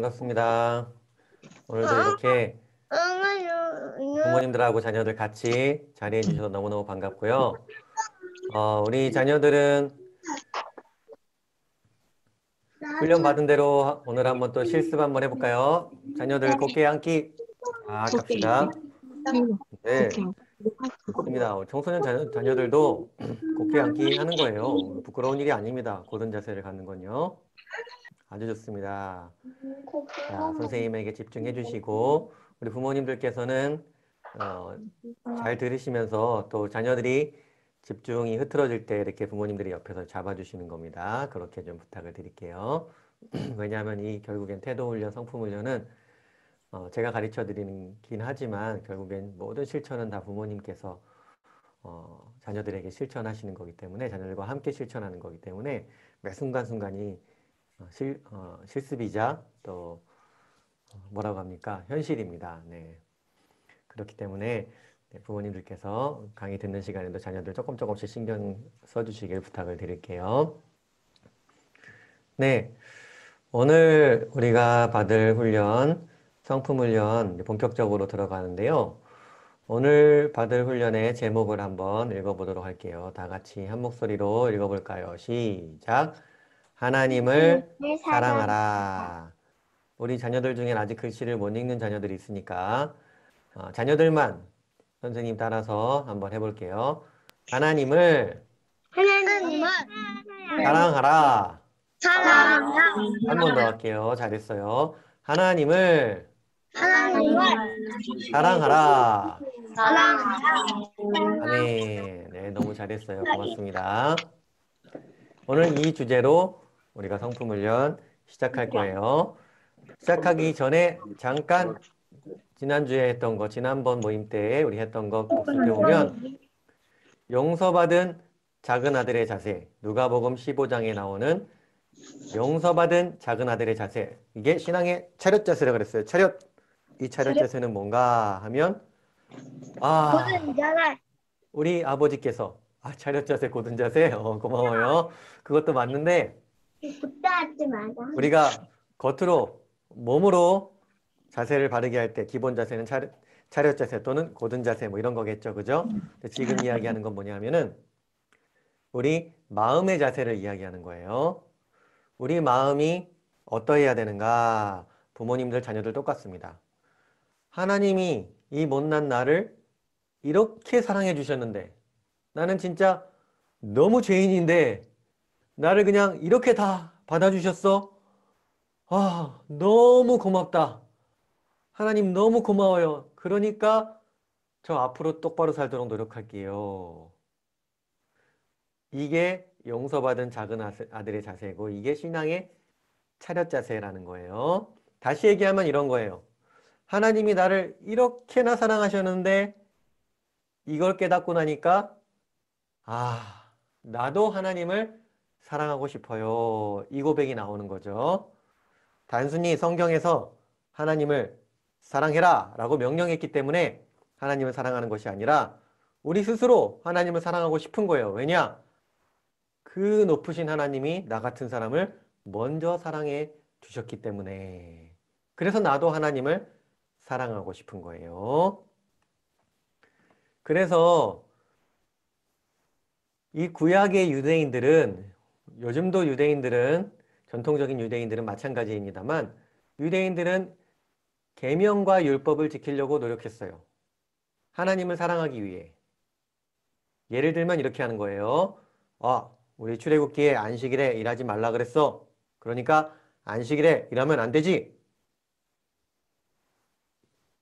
반갑습니다. 오늘도 이렇게 부모님들하고 자녀들 같이 자리해 주셔서 너무너무 반갑고요. 우리 자녀들은 훈련 받은 대로 오늘 한번 또 실습 한번 해볼까요? 자녀들 곱게 앉기 합시다. 네, 좋습니다. 청소년 자녀들도 곱게 앉기 하는 거예요. 부끄러운 일이 아닙니다. 고든 자세를 갖는 건요. 아주 좋습니다. 자, 선생님에게 집중해 주시고 우리 부모님들께서는 잘 들으시면서 또 자녀들이 집중이 흐트러질 때 이렇게 부모님들이 옆에서 잡아주시는 겁니다. 그렇게 좀 부탁을 드릴게요. 왜냐하면 이 결국엔 태도훈련, 성품훈련은 제가 가르쳐 드리긴 하지만 결국엔 모든 실천은 다 부모님께서 자녀들에게 실천하시는 거기 때문에 자녀들과 함께 실천하는 거기 때문에 매 순간순간이 실습이자 또 뭐라고 합니까? 현실입니다. 네. 그렇기 때문에 부모님들께서 강의 듣는 시간에도 자녀들 조금씩 신경 써주시길 부탁을 드릴게요. 네. 오늘 우리가 받을 훈련, 성품훈련 본격적으로 들어가는데요. 오늘 받을 훈련의 제목을 한번 읽어보도록 할게요. 다 같이 한 목소리로 읽어볼까요? 시작. 하나님을 사랑하라. 우리 자녀들 중에 아직 글씨를 못 읽는 자녀들이 있으니까 자녀들만 선생님 따라서 한번 해볼게요. 하나님을 하나님은 사랑하라. 사랑하라. 한 번 더 할게요. 잘했어요. 하나님을 하나님을 사랑하라. 사랑하라. 아멘. 네, 너무 잘했어요. 고맙습니다. 오늘 이 주제로 우리가 성품훈련 시작할 거예요. 시작하기 전에 잠깐 지난주에 했던 거, 지난번 모임 때 우리 했던 거 복습해 보면 용서받은 작은 아들의 자세, 누가복음 15장에 나오는 용서받은 작은 아들의 자세, 이게 신앙의 차렷 자세라고 그랬어요. 차렷. 이 차렷 자세는 뭔가 하면 우리 아버지께서 차렷 자세, 고든 자세, 고마워요. 그것도 맞는데 우리가 겉으로 몸으로 자세를 바르게 할 때 기본 자세는 차렷 자세 또는 고든 자세 뭐 이런 거겠죠. 그죠? 근데 지금 이야기하는 건 뭐냐면은 우리 마음의 자세를 이야기하는 거예요. 우리 마음이 어떠해야 되는가? 부모님들, 자녀들 똑같습니다. 하나님이 이 못난 나를 이렇게 사랑해 주셨는데 나는 진짜 너무 죄인인데 나를 그냥 이렇게 다 받아주셨어? 너무 고맙다. 하나님 너무 고마워요. 그러니까 저 앞으로 똑바로 살도록 노력할게요. 이게 용서받은 작은 아들의 자세고 이게 신앙의 차렷 자세라는 거예요. 다시 얘기하면 이런 거예요. 하나님이 나를 이렇게나 사랑하셨는데 이걸 깨닫고 나니까 나도 하나님을 사랑하고 싶어요. 이 고백이 나오는 거죠. 단순히 성경에서 하나님을 사랑해라 라고 명령했기 때문에 하나님을 사랑하는 것이 아니라 우리 스스로 하나님을 사랑하고 싶은 거예요. 왜냐? 그 높으신 하나님이 나 같은 사람을 먼저 사랑해 주셨기 때문에. 그래서 나도 하나님을 사랑하고 싶은 거예요. 그래서 이 구약의 유대인들은 요즘도 유대인들은 전통적인 유대인들은 마찬가지입니다만 유대인들은 계명과 율법을 지키려고 노력했어요. 하나님을 사랑하기 위해. 예를 들면 이렇게 하는 거예요. 우리 출애굽기에 안식일에 일하지 말라 그랬어. 그러니까 안식일에 일하면 안 되지.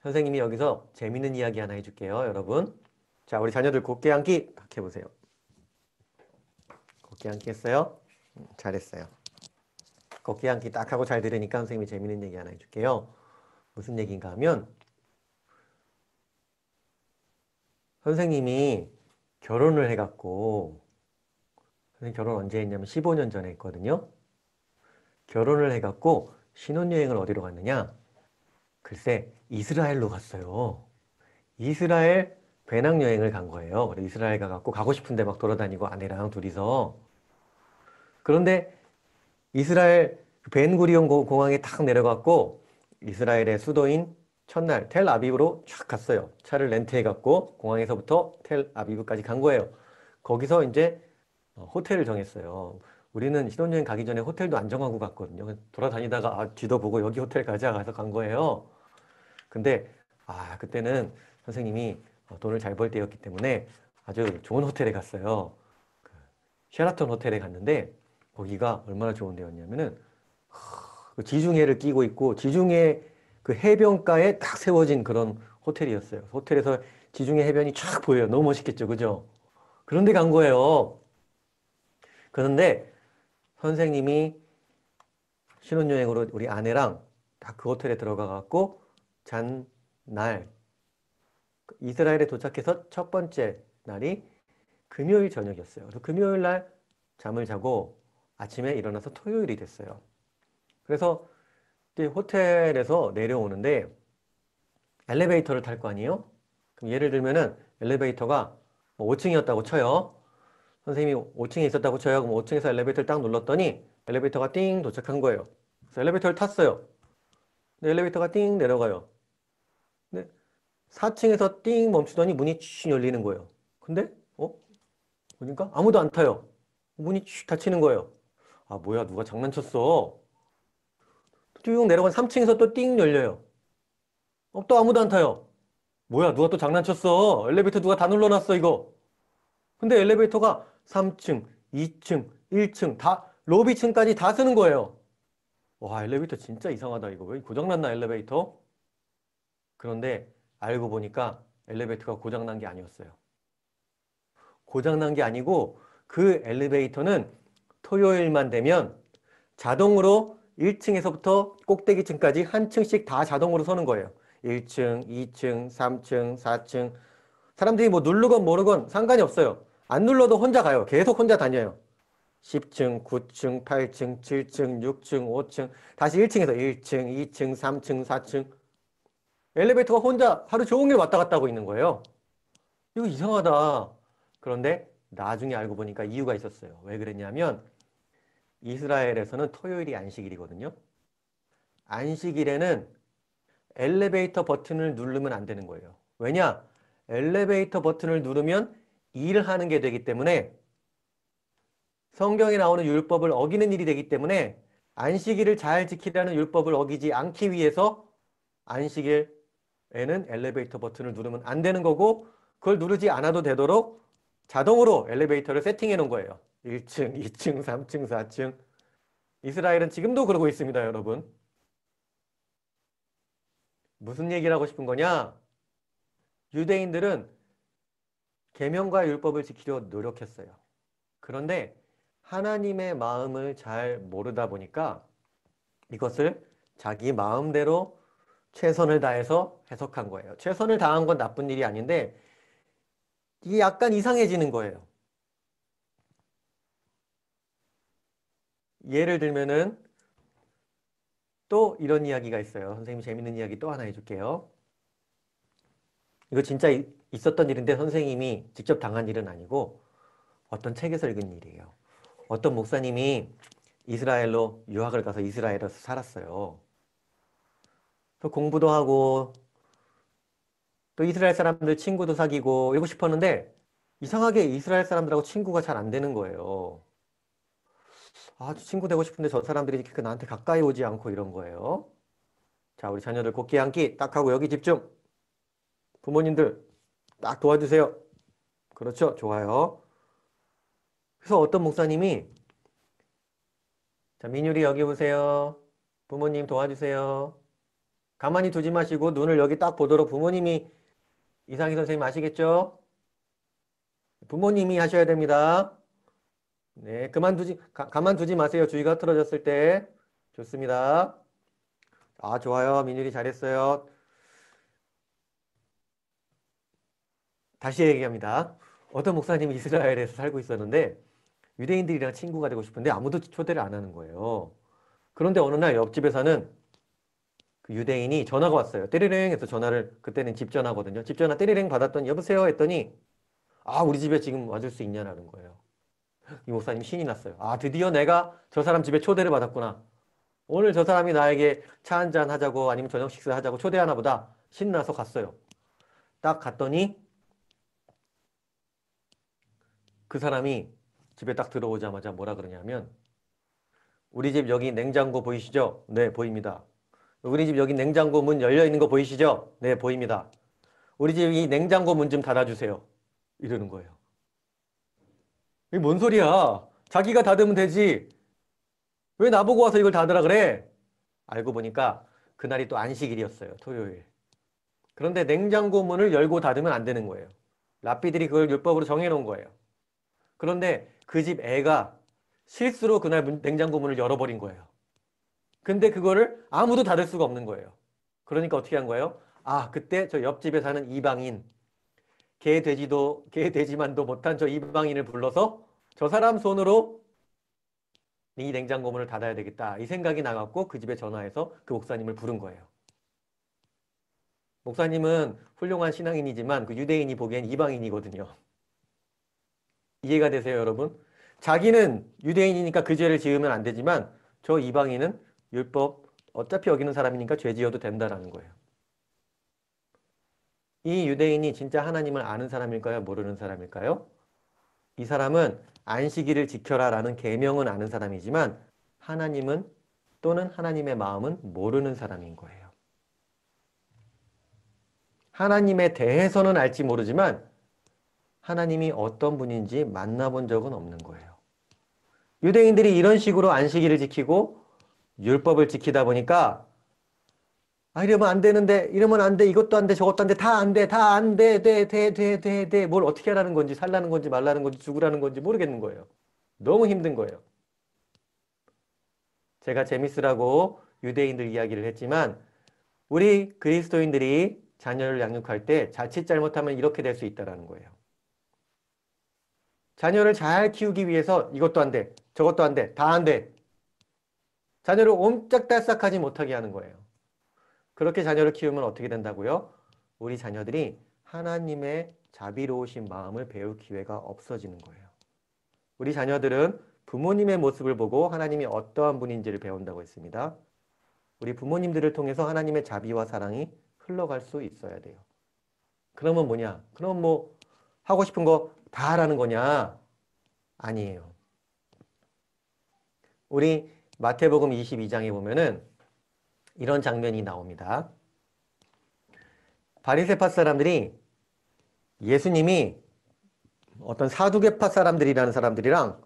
선생님이 여기서 재밌는 이야기 하나 해줄게요, 여러분. 자, 우리 자녀들 곱게 앉기 딱 해보세요. 곱게 앉기 했어요? 잘했어요. 곱게 앉기 딱 하고 잘 들으니까 선생님이 재밌는 얘기 하나 해줄게요. 무슨 얘기인가 하면 선생님이 결혼을 해갖고 선생님 결혼 언제 했냐면 15년 전에 했거든요. 결혼을 해갖고 신혼여행을 어디로 갔느냐? 글쎄 이스라엘로 갔어요. 이스라엘 배낭여행을 간 거예요. 그래서 이스라엘 가갖고 가고 싶은데 막 돌아다니고 아내랑 둘이서. 그런데 이스라엘 벤구리온 공항에 딱 내려갔고 이스라엘의 수도인 첫날 텔아비브로 쫙 갔어요. 차를 렌트해갖고 공항에서부터 텔아비브까지 간 거예요. 거기서 이제 호텔을 정했어요. 우리는 신혼여행 가기 전에 호텔도 안 정하고 갔거든요. 돌아다니다가 뒤도 보고 여기 호텔 가자 가서 간 거예요. 근데 그때는 선생님이 돈을 잘 벌 때였기 때문에 아주 좋은 호텔에 갔어요. 그 쉐라톤 호텔에 갔는데 거기가 얼마나 좋은 데였냐면은 그 지중해를 끼고 있고 지중해 그 해변가에 딱 세워진 그런 호텔이었어요. 호텔에서 지중해 해변이 쫙 보여요. 너무 멋있겠죠, 그죠? 그런데 간 거예요. 그런데 선생님이 신혼여행으로 우리 아내랑 딱 그 호텔에 들어가 갖고 잔 날, 이스라엘에 도착해서 첫 번째 날이 금요일 저녁이었어요. 그래서 금요일 날 잠을 자고 아침에 일어나서 토요일이 됐어요. 그래서 이제 호텔에서 내려오는데 엘리베이터를 탈 거 아니에요? 그럼 예를 들면은 엘리베이터가 뭐 5층이었다고 쳐요. 선생님이 5층에 있었다고 쳐요. 그럼 5층에서 엘리베이터를 딱 눌렀더니 엘리베이터가 띵 도착한 거예요. 그래서 엘리베이터를 탔어요. 근데 엘리베이터가 띵 내려가요. 근데 4층에서 띵 멈추더니 문이 쭉 열리는 거예요. 근데 보니까 아무도 안 타요. 문이 쭉 닫히는 거예요. 뭐야, 누가 장난쳤어. 쭉 내려간 3층에서 또 띵 열려요. 또 아무도 안 타요. 뭐야, 누가 또 장난쳤어. 엘리베이터 누가 다 눌러놨어, 이거. 근데 엘리베이터가 3층, 2층, 1층 다 로비층까지 다 쓰는 거예요. 와, 엘리베이터 진짜 이상하다, 이거. 왜 고장났나, 엘리베이터? 그런데 알고 보니까 엘리베이터가 고장난 게 아니었어요. 고장난 게 아니고 그 엘리베이터는 토요일만 되면 자동으로 1층에서부터 꼭대기층까지 한 층씩 다 자동으로 서는 거예요. 1층, 2층, 3층, 4층. 사람들이 뭐 누르건 모르건 상관이 없어요. 안 눌러도 혼자 가요. 계속 혼자 다녀요. 10층, 9층, 8층, 7층, 6층, 5층. 다시 1층에서 1층, 2층, 3층, 4층. 엘리베이터가 혼자 하루 종일 왔다 갔다 하고 있는 거예요. 이거 이상하다. 그런데 나중에 알고 보니까 이유가 있었어요. 왜 그랬냐면 이스라엘에서는 토요일이 안식일이거든요. 안식일에는 엘리베이터 버튼을 누르면 안 되는 거예요. 왜냐? 엘리베이터 버튼을 누르면 일을 하는 게 되기 때문에 성경에 나오는 율법을 어기는 일이 되기 때문에 안식일을 잘 지키라는 율법을 어기지 않기 위해서 안식일에는 엘리베이터 버튼을 누르면 안 되는 거고 그걸 누르지 않아도 되도록 자동으로 엘리베이터를 세팅해 놓은 거예요. 1층, 2층, 3층, 4층. 이스라엘은 지금도 그러고 있습니다, 여러분. 무슨 얘기를 하고 싶은 거냐? 유대인들은 계명과 율법을 지키려 노력했어요. 그런데 하나님의 마음을 잘 모르다 보니까 이것을 자기 마음대로 최선을 다해서 해석한 거예요. 최선을 다한 건 나쁜 일이 아닌데 이게 약간 이상해지는 거예요. 예를 들면은 또 이런 이야기가 있어요. 선생님이 재밌는 이야기 또 하나 해줄게요. 이거 진짜 있었던 일인데 선생님이 직접 당한 일은 아니고 어떤 책에서 읽은 일이에요. 어떤 목사님이 이스라엘로 유학을 가서 이스라엘에서 살았어요. 또 공부도 하고 또 이스라엘 사람들 친구도 사귀고 이러고 싶었는데 이상하게 이스라엘 사람들하고 친구가 잘 안 되는 거예요. 친구 되고 싶은데 저 사람들이 이렇게 나한테 가까이 오지 않고 이런 거예요. 자, 우리 자녀들 곱게 앉기 딱 하고 여기 집중. 부모님들 딱 도와주세요. 그렇죠. 좋아요. 그래서 어떤 목사님이 자, 민율이 여기 보세요. 부모님 도와주세요. 가만히 두지 마시고 눈을 여기 딱 보도록 부모님이 이상희 선생님 아시겠죠? 부모님이 하셔야 됩니다. 네, 가만두지 마세요. 주의가 흐트러졌을 때. 좋습니다. 좋아요. 민율이 잘했어요. 다시 얘기합니다. 어떤 목사님이 이스라엘에서 살고 있었는데 유대인들이랑 친구가 되고 싶은데 아무도 초대를 안 하는 거예요. 그런데 어느 날 옆집에 사는 그 유대인이 전화가 왔어요. 띠리링 해서 전화를, 그때는 집 전화거든요. 집 전화 띠리링 받았더니 여보세요 했더니 우리 집에 지금 와줄 수 있냐라는 거예요. 이 목사님 신이 났어요. 드디어 내가 저 사람 집에 초대를 받았구나. 오늘 저 사람이 나에게 차 한잔 하자고 아니면 저녁 식사 하자고 초대하나 보다. 신나서 갔어요. 딱 갔더니 그 사람이 집에 딱 들어오자마자 뭐라 그러냐면 우리 집 여기 냉장고 보이시죠? 네, 보입니다. 우리 집 여기 냉장고 문 열려 있는 거 보이시죠? 네, 보입니다. 우리 집 이 냉장고 문 좀 닫아주세요. 이러는 거예요. 이게 뭔 소리야? 자기가 닫으면 되지. 왜 나보고 와서 이걸 닫으라 그래? 알고 보니까 그날이 또 안식일이었어요. 토요일. 그런데 냉장고 문을 열고 닫으면 안 되는 거예요. 랍비들이 그걸 율법으로 정해놓은 거예요. 그런데 그 집 애가 실수로 그날 냉장고 문을 열어버린 거예요. 근데 그거를 아무도 닫을 수가 없는 거예요. 그러니까 어떻게 한 거예요? 아, 그때 저 옆집에 사는 이방인, 개 돼지만도 못한 저 이방인을 불러서 저 사람 손으로 이 냉장고 문을 닫아야 되겠다. 이 생각이 나갖고 그 집에 전화해서 그 목사님을 부른 거예요. 목사님은 훌륭한 신앙인이지만 그 유대인이 보기엔 이방인이거든요. 이해가 되세요, 여러분? 자기는 유대인이니까 그 죄를 지으면 안 되지만 저 이방인은 율법 어차피 어기는 사람이니까 죄 지어도 된다라는 거예요. 이 유대인이 진짜 하나님을 아는 사람일까요? 모르는 사람일까요? 이 사람은 안식일을 지켜라라는 계명은 아는 사람이지만 하나님은 또는 하나님의 마음은 모르는 사람인 거예요. 하나님에 대해서는 알지 모르지만 하나님이 어떤 분인지 만나본 적은 없는 거예요. 유대인들이 이런 식으로 안식일을 지키고 율법을 지키다 보니까 아, 이러면 안 되는데, 이러면 안 돼, 이것도 안 돼, 저것도 안 돼, 다 안 돼, 다 안 돼, 돼. 뭘 어떻게 하라는 건지, 살라는 건지, 말라는 건지, 죽으라는 건지 모르겠는 거예요. 너무 힘든 거예요. 제가 재밌으라고 유대인들 이야기를 했지만 우리 그리스도인들이 자녀를 양육할 때 자칫 잘못하면 이렇게 될 수 있다는 거예요. 자녀를 잘 키우기 위해서 이것도 안 돼, 저것도 안 돼, 다 안 돼. 자녀를 옴짝달싹하지 못하게 하는 거예요. 그렇게 자녀를 키우면 어떻게 된다고요? 우리 자녀들이 하나님의 자비로우신 마음을 배울 기회가 없어지는 거예요. 우리 자녀들은 부모님의 모습을 보고 하나님이 어떠한 분인지를 배운다고 했습니다. 우리 부모님들을 통해서 하나님의 자비와 사랑이 흘러갈 수 있어야 돼요. 그러면 뭐냐? 그럼 뭐 하고 싶은 거 다 하라는 거냐? 아니에요. 우리 마태복음 22장에 보면은 이런 장면이 나옵니다. 바리새파 사람들이 예수님이 어떤 사두개파 사람들이라는 사람들이랑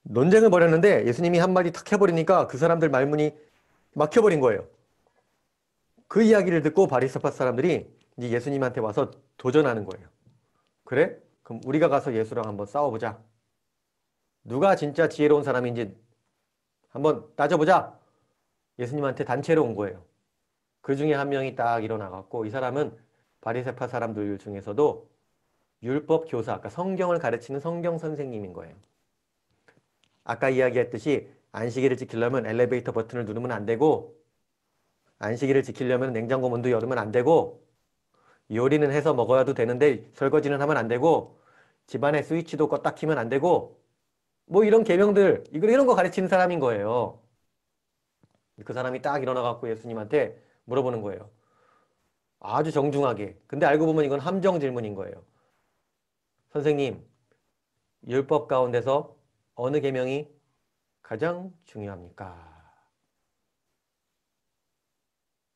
논쟁을 벌였는데 예수님이 한마디 탁 해버리니까 그 사람들 말문이 막혀버린 거예요. 그 이야기를 듣고 바리새파 사람들이 이제 예수님한테 와서 도전하는 거예요. 그래? 그럼 우리가 가서 예수랑 한번 싸워보자. 누가 진짜 지혜로운 사람인지 한번 따져보자. 예수님한테 단체로 온 거예요. 그 중에 한 명이 딱 일어나갖고 이 사람은 바리새파 사람들 중에서도 율법 교사, 아까 성경을 가르치는 성경 선생님인 거예요. 아까 이야기했듯이 안식일을 지키려면 엘리베이터 버튼을 누르면 안 되고 안식일을 지키려면 냉장고 문도 열으면 안 되고 요리는 해서 먹어야도 되는데 설거지는 하면 안 되고 집안의 스위치도 껐다 키면 안 되고 뭐 이런 계명들 이런 거 가르치는 사람인 거예요. 그 사람이 딱 일어나갖고 예수님한테 물어보는 거예요. 아주 정중하게. 근데 알고 보면 이건 함정 질문인 거예요. 선생님, 율법 가운데서 어느 계명이 가장 중요합니까?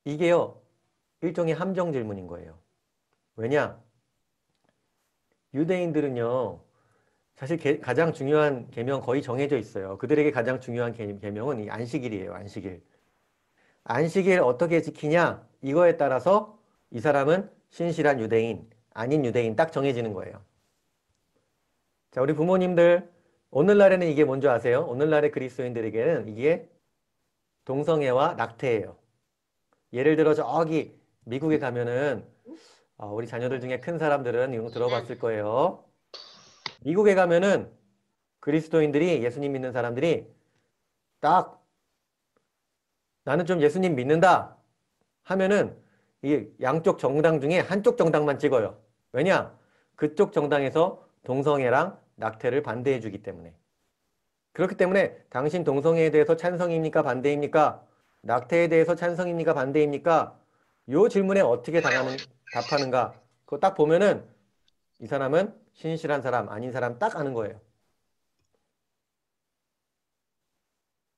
이게요, 일종의 함정 질문인 거예요. 왜냐? 유대인들은요, 사실 가장 중요한 계명 거의 정해져 있어요. 그들에게 가장 중요한 계명은 이 안식일이에요, 안식일. 안식일 어떻게 지키냐? 이거에 따라서 이 사람은 신실한 유대인, 아닌 유대인 딱 정해지는 거예요. 자, 우리 부모님들, 오늘날에는 이게 뭔지 아세요? 오늘날의 그리스도인들에게는 이게 동성애와 낙태예요. 예를 들어 저기 미국에 가면은 우리 자녀들 중에 큰 사람들은 이런 거 들어봤을 거예요. 미국에 가면은 그리스도인들이 예수님 믿는 사람들이 딱 나는 좀 예수님 믿는다 하면은 이 양쪽 정당 중에 한쪽 정당만 찍어요. 왜냐? 그쪽 정당에서 동성애랑 낙태를 반대해 주기 때문에. 그렇기 때문에 당신 동성애에 대해서 찬성입니까? 반대입니까? 낙태에 대해서 찬성입니까? 반대입니까? 요 질문에 어떻게 답하는가? 그거 딱 보면은 이 사람은 신실한 사람, 아닌 사람 딱 아는 거예요.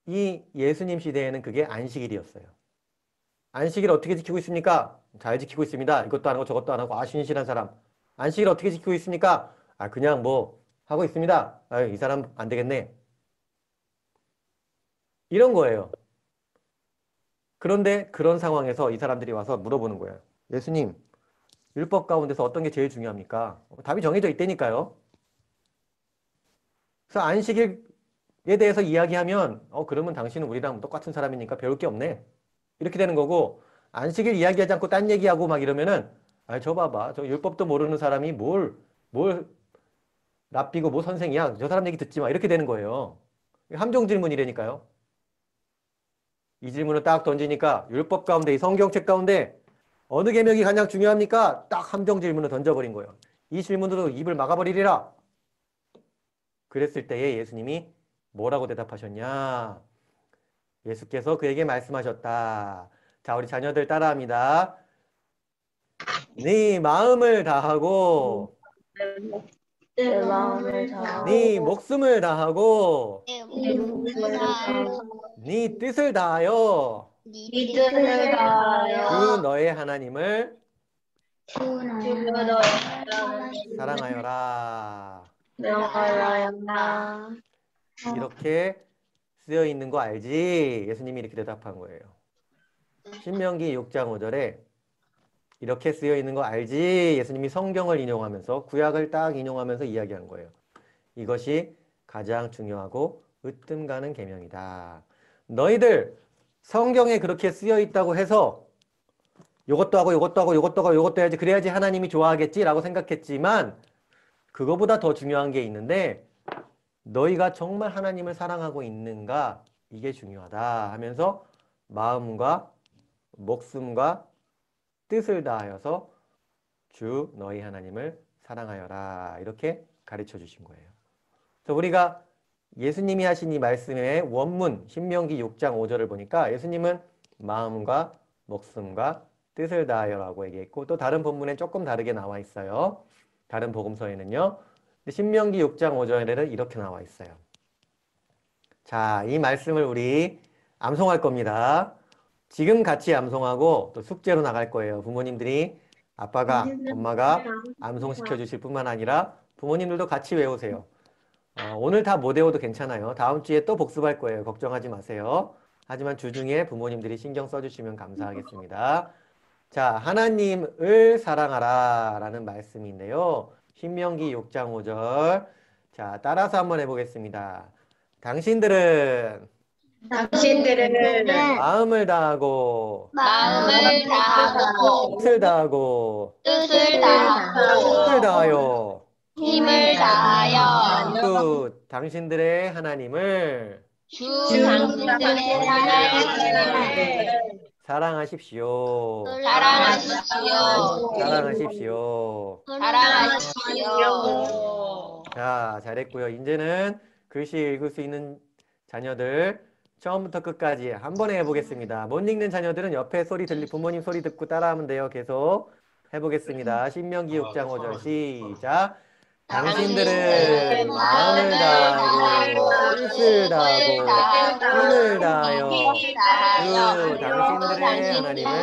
이 예수님 시대에는 그게 안식일이었어요. 안식일 어떻게 지키고 있습니까? 잘 지키고 있습니다. 이것도 안 하고 저것도 안 하고 아 신실한 사람. 안식일 어떻게 지키고 있습니까? 아 그냥 뭐 하고 있습니다. 아, 이 사람 안 되겠네. 이런 거예요. 그런데 그런 상황에서 이 사람들이 와서 물어보는 거예요. 예수님, 율법 가운데서 어떤 게 제일 중요합니까? 답이 정해져 있다니까요. 그래서 안식일에 대해서 이야기하면 그러면 당신은 우리랑 똑같은 사람이니까 배울 게 없네. 이렇게 되는 거고 안식일 이야기하지 않고 딴 얘기하고 막 이러면은 아, 저 봐봐. 저 율법도 모르는 사람이 뭘 랍비고 뭐 선생이야. 저 사람 얘기 듣지 마. 이렇게 되는 거예요. 함정 질문이라니까요. 이 질문을 딱 던지니까 율법 가운데 이 성경책 가운데 어느 계명이 가장 중요합니까? 딱 함정 질문을 던져버린 거예요. 이 질문으로 입을 막아버리리라. 그랬을 때에 예수님이 뭐라고 대답하셨냐? 예수께서 그에게 말씀하셨다. 자, 우리 자녀들 따라합니다. 네 마음을 다하고 내 마음을 다하고 네 목숨을 다하고 내 네 몸을 몸을 다하고 다하고 네 뜻을 다하여 네 네 뜻을 주 다하여 너의 하나님을 주 너의 하나님을 사랑하여라. 명하여라. 이렇게 쓰여 있는 거 알지? 예수님이 이렇게 대답한 거예요. 신명기 6장 5절에 이렇게 쓰여 있는 거 알지? 예수님이 성경을 인용하면서 구약을 딱 인용하면서 이야기한 거예요. 이것이 가장 중요하고 으뜸 가는 계명이다. 너희들 성경에 그렇게 쓰여 있다고 해서 이것도 하고 이것도 하고 이것도 하고 이것도 해야지 그래야지 하나님이 좋아하겠지라고 생각했지만 그거보다 더 중요한 게 있는데 너희가 정말 하나님을 사랑하고 있는가 이게 중요하다 하면서 마음과 목숨과 뜻을 다하여서 주 너희 하나님을 사랑하여라 이렇게 가르쳐 주신 거예요. 그래서 우리가 예수님이 하신 이 말씀의 원문 신명기 6장 5절을 보니까 예수님은 마음과 목숨과 뜻을 다하여라고 얘기했고 또 다른 본문에 조금 다르게 나와 있어요. 다른 복음서에는요. 근데 신명기 6장 5절에는 이렇게 나와 있어요. 자, 이 말씀을 우리 암송할 겁니다. 지금 같이 암송하고 또 숙제로 나갈 거예요. 부모님들이 아빠가 엄마가 암송시켜 주실 뿐만 아니라 부모님들도 같이 외우세요. 오늘 다 못 외워도 괜찮아요. 다음 주에 또 복습할 거예요. 걱정하지 마세요. 하지만 주중에 부모님들이 신경 써주시면 감사하겠습니다. 자, 하나님을 사랑하라 라는 말씀인데요. 신명기 6장 5절. 자, 따라서 한번 해보겠습니다. 당신들은 당신들은 마음을 다하고 마음을 다하고 뜻을 다하고 뜻을 다하고 힘을 다하여 힘을 다하여 그 당신들의 하나님을 주 당신들의 하나님을 사랑하십시오. 사랑하십시오. 사랑하십시오. 사랑하십시오. 자, 잘했고요. 이제는 글씨 읽을 수 있는 자녀들 처음부터 끝까지 한 번에 해보겠습니다. 못 읽는 자녀들은 옆에 부모님 소리 듣고 따라하면 돼요. 계속 해보겠습니다. 신명기 6장 5절 시작. 당신들은 마음을 다하고 뜻을 다하고 힘을 다하여 주 당신들의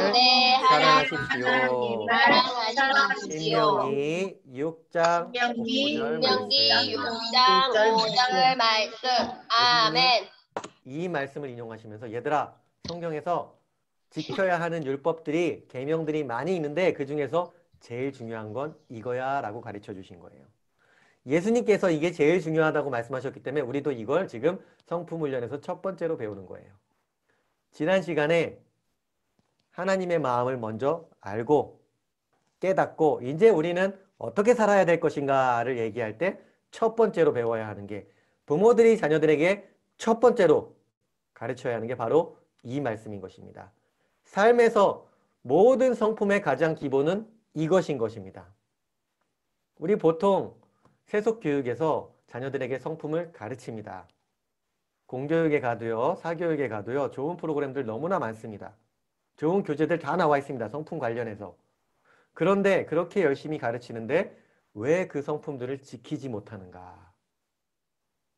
하나님을 사랑하십시오. 신명기 6장 5절 신명기 말씀. 6장 5절 말씀. 아멘. 이 말씀을 인용하시면서 얘들아 성경에서 지켜야 하는 율법들이 계명들이 많이 있는데 그중에서 제일 중요한 건 이거야 라고 가르쳐 주신 거예요. 예수님께서 이게 제일 중요하다고 말씀하셨기 때문에 우리도 이걸 지금 성품훈련에서 첫 번째로 배우는 거예요. 지난 시간에 하나님의 마음을 먼저 알고 깨닫고 이제 우리는 어떻게 살아야 될 것인가를 얘기할 때 첫 번째로 배워야 하는 게 부모들이 자녀들에게 첫 번째로 가르쳐야 하는 게 바로 이 말씀인 것입니다. 삶에서 모든 성품의 가장 기본은 이것인 것입니다. 우리 보통 세속 교육에서 자녀들에게 성품을 가르칩니다. 공교육에 가도요, 사교육에 가도요, 좋은 프로그램들 너무나 많습니다. 좋은 교재들 다 나와 있습니다. 성품 관련해서. 그런데 그렇게 열심히 가르치는데 왜 그 성품들을 지키지 못하는가?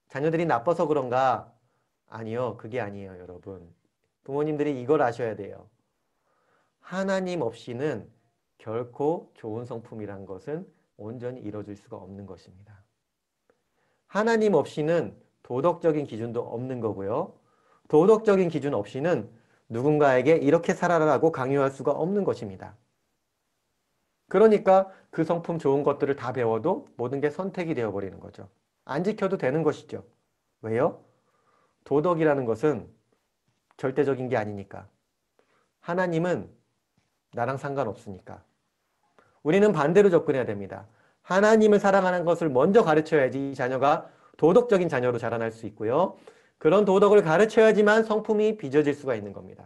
자녀들이 나빠서 그런가? 아니요, 그게 아니에요, 여러분. 부모님들이 이걸 아셔야 돼요. 하나님 없이는 결코 좋은 성품이란 것은 온전히 이루어질 수가 없는 것입니다. 하나님 없이는 도덕적인 기준도 없는 거고요. 도덕적인 기준 없이는 누군가에게 이렇게 살아라라고 강요할 수가 없는 것입니다. 그러니까 그 성품 좋은 것들을 다 배워도 모든 게 선택이 되어버리는 거죠. 안 지켜도 되는 것이죠. 왜요? 도덕이라는 것은 절대적인 게 아니니까. 하나님은 나랑 상관없으니까. 우리는 반대로 접근해야 됩니다. 하나님을 사랑하는 것을 먼저 가르쳐야지 자녀가 도덕적인 자녀로 자라날 수 있고요. 그런 도덕을 가르쳐야지만 성품이 빚어질 수가 있는 겁니다.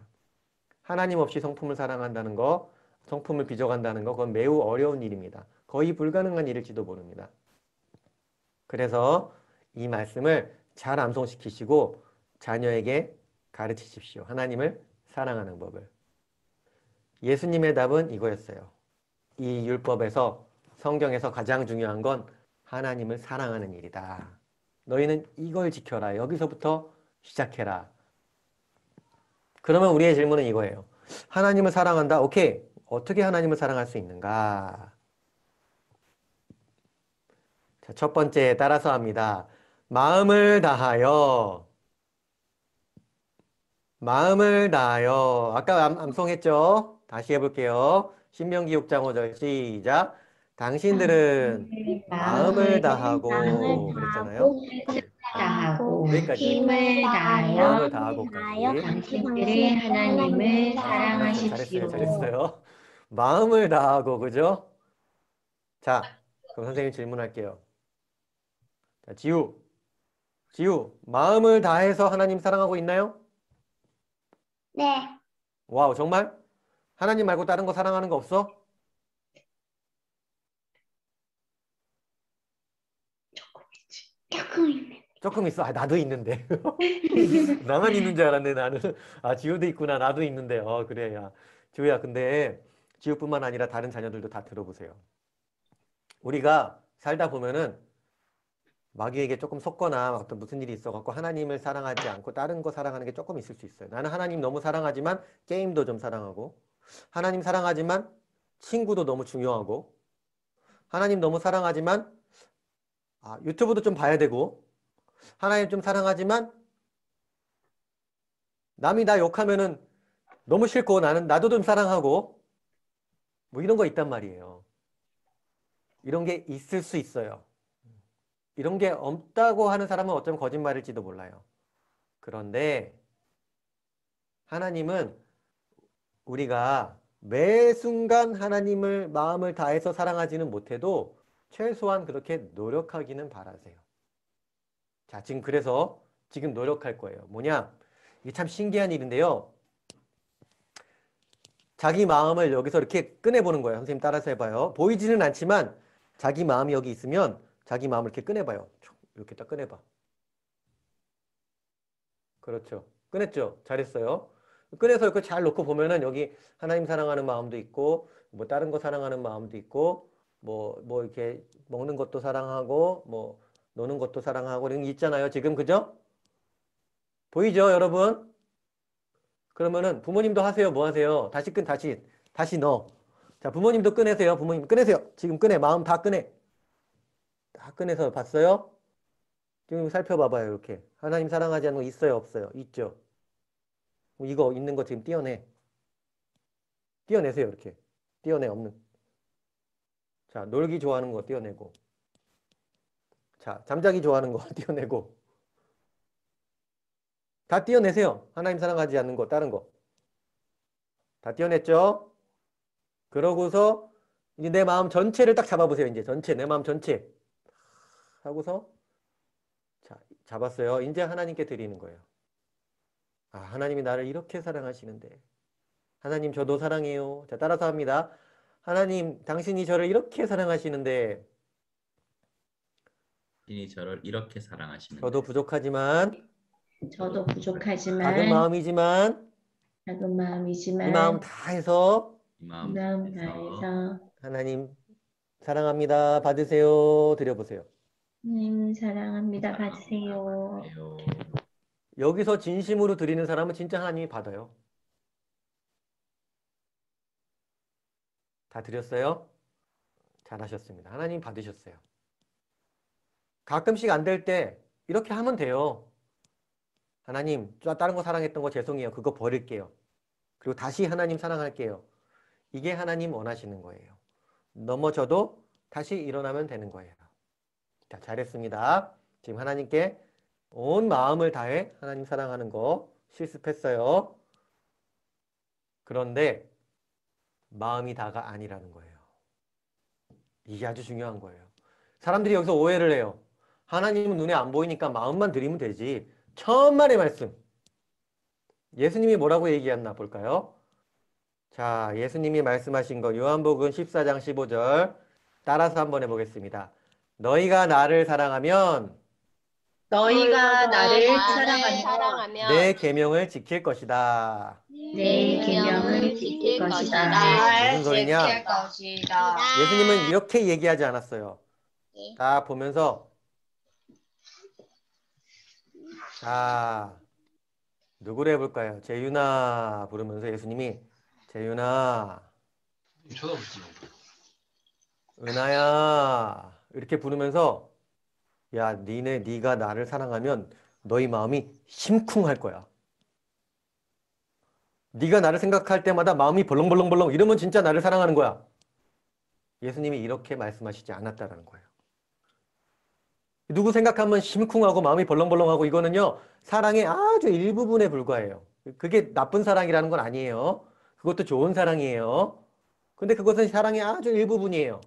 하나님 없이 성품을 사랑한다는 거, 성품을 빚어간다는 거, 그건 매우 어려운 일입니다. 거의 불가능한 일일지도 모릅니다. 그래서 이 말씀을 잘 암송시키시고 자녀에게 가르치십시오. 하나님을 사랑하는 법을. 예수님의 답은 이거였어요. 이 율법에서 성경에서 가장 중요한 건 하나님을 사랑하는 일이다. 너희는 이걸 지켜라. 여기서부터 시작해라. 그러면 우리의 질문은 이거예요. 하나님을 사랑한다. 오케이. 어떻게 하나님을 사랑할 수 있는가? 자, 첫 번째 따라서 합니다. 마음을 다하여. 마음을 다하여. 아까 암송했죠? 다시 해볼게요. 신명기 6장 5절 시작. 당신들은 마음을 다하고 그랬잖아요. 다하고 여기까지. 힘을 다하여 마음을 다하고까지. 당신들이 하나님을 잘했어요. 사랑하십시오. 잘했어요. 마음을 다하고 그죠? 자, 그럼 선생님 질문할게요. 자, 지우, 마음을 다해서 하나님 사랑하고 있나요? 네. 와우, 정말? 하나님 말고 다른 거 사랑하는 거 없어? 조금 있네. 조금 있어. 아, 나도 있는데. 나만 있는 줄 알았네, 나는. 아, 지우도 있구나. 나도 있는데. 그래, 야. 지우야, 근데 지우뿐만 아니라 다른 자녀들도 다 들어보세요. 우리가 살다 보면은 마귀에게 조금 속거나 어떤 무슨 일이 있어갖고 하나님을 사랑하지 않고 다른 거 사랑하는 게 조금 있을 수 있어요. 나는 하나님 너무 사랑하지만 게임도 좀 사랑하고, 하나님 사랑하지만 친구도 너무 중요하고, 하나님 너무 사랑하지만 유튜브도 좀 봐야 되고, 하나님 좀 사랑하지만 남이 나 욕하면은 너무 싫고 나도 좀 사랑하고 뭐 이런 거 있단 말이에요. 이런 게 있을 수 있어요. 이런 게 없다고 하는 사람은 어쩌면 거짓말일지도 몰라요. 그런데 하나님은 우리가 매 순간 하나님을 마음을 다해서 사랑하지는 못해도 최소한 그렇게 노력하기는 바라세요. 자, 그래서 지금 노력할 거예요. 뭐냐? 이게 참 신기한 일인데요. 자기 마음을 여기서 이렇게 꺼내보는 거예요. 선생님 따라서 해봐요. 보이지는 않지만 자기 마음이 여기 있으면 자기 마음을 이렇게 꺼내봐요. 이렇게 딱 꺼내봐. 그렇죠. 꺼냈죠? 잘했어요. 꺼내서 이렇게 잘 놓고 보면은 여기 하나님 사랑하는 마음도 있고 뭐 다른 거 사랑하는 마음도 있고 뭐 이렇게 먹는 것도 사랑하고 뭐 노는 것도 사랑하고 이런 게 있잖아요. 지금 그죠? 보이죠, 여러분? 그러면은 부모님도 하세요. 뭐 하세요? 다시 넣어. 자, 부모님도 꺼내세요. 부모님 꺼내세요. 지금 꺼내. 마음 다 꺼내. 다 꺼내서 봤어요? 지금 살펴봐봐요. 이렇게. 하나님 사랑하지 않는 거 있어요? 없어요? 있죠? 이거 있는 거 지금 떼어내. 떼어내세요. 이렇게. 떼어내 없는. 자, 놀기 좋아하는 거 떼어내고. 자, 잠자기 좋아하는 거 떼어내고. 다 떼어내세요. 하나님 사랑하지 않는 거, 다른 거. 다 떼어냈죠? 그러고서 이제 내 마음 전체를 딱 잡아보세요. 이제 전체, 내 마음 전체. 하고서 자, 잡았어요. 이제 하나님께 드리는 거예요. 하나님이 나를 이렇게 사랑하시는데. 하나님 저도 사랑해요. 자, 따라서 합니다. 하나님, 당신이 저를 이렇게 사랑하시는데 당신이 저를 이렇게 사랑하시는데 저도 부족하지만 저도 작은 부족하지만 마음이지만 작은 이 마음이지만 마음 다해서 이 마음 다해서 하나님 사랑합니다. 받으세요. 드려보세요. 하나님 사랑합니다. 받으세요. 여기서 진심으로 드리는 사람은 진짜 하나님이 받아요. 다 드렸어요? 잘하셨습니다. 하나님 받으셨어요. 가끔씩 안 될 때 이렇게 하면 돼요. 하나님, 다른 거 사랑했던 거 죄송해요. 그거 버릴게요. 그리고 다시 하나님 사랑할게요. 이게 하나님 원하시는 거예요. 넘어져도 다시 일어나면 되는 거예요. 자, 잘했습니다. 지금 하나님께 온 마음을 다해 하나님 사랑하는 거 실습했어요. 그런데 마음이 다가 아니라는 거예요. 이게 아주 중요한 거예요. 사람들이 여기서 오해를 해요. 하나님은 눈에 안 보이니까 마음만 드리면 되지. 천만의 말씀. 예수님이 뭐라고 얘기했나 볼까요? 자, 예수님이 말씀하신 거 요한복음 14장 15절 따라서 한번 해보겠습니다. 너희가 나를 사랑하면 너희가 나를 나를 사랑하면 사랑하면 내 계명을 지킬 것이다. 내 계명을 지킬 것이다. 무슨 소리냐? 것이다. 예수님은 이렇게 얘기하지 않았어요. 네. 다 보면서 자, 누구를 해볼까요? 재윤아 부르면서 예수님이 재윤아, 쳐다보지 마. 은하야 이렇게 부르면서 야, 네가 나를 사랑하면 너희 마음이 심쿵할 거야. 네가 나를 생각할 때마다 마음이 벌렁벌렁벌렁 이러면 진짜 나를 사랑하는 거야. 예수님이 이렇게 말씀하시지 않았다라는 거예요. 누구 생각하면 심쿵하고 마음이 벌렁벌렁하고 이거는요. 사랑의 아주 일부분에 불과해요. 그게 나쁜 사랑이라는 건 아니에요. 그것도 좋은 사랑이에요. 근데 그것은 사랑의 아주 일부분이에요.